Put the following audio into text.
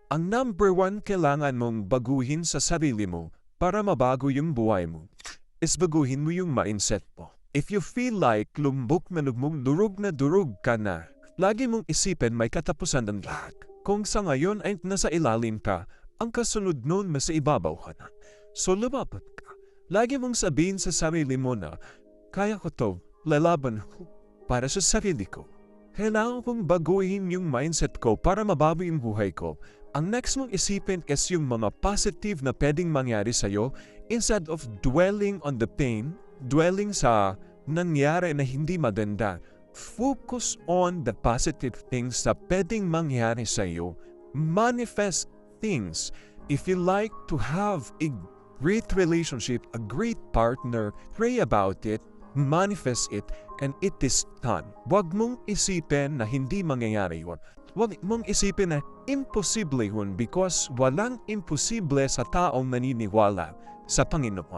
Ang number one kailangan mong baguhin sa sarili mo para mabago yung buhay mo is baguhin mo yung mindset mo. If you feel like lumbok na lumbok, durog na durog ka na, lagi mong isipin may katapusan ng lahat. Kung sa ngayon ay nasa ilalim ka, ang kasunod nun mas ibabaw ka na. So lumapat ka. Lagi mong sabihin sa sarili mo na, kaya ko to, lalaban ko para sa sarili ko. Kailangan kong baguhin yung mindset ko para mabago yung buhay ko. Ang next mong isipin is yung mga positive na pwedeng mangyari sa'yo instead of dwelling on the pain, dwelling sa nangyari na hindi maganda. Focus on the positive things na pwedeng mangyari sa'yo. Manifest things. If you like to have a great relationship, a great partner, pray about it, manifest it, and it is done. Huwag mong isipin na hindi mangyayari yun. Huwag mong isipin na imposible yun because walang imposible sa taong naniniwala sa Panginoon.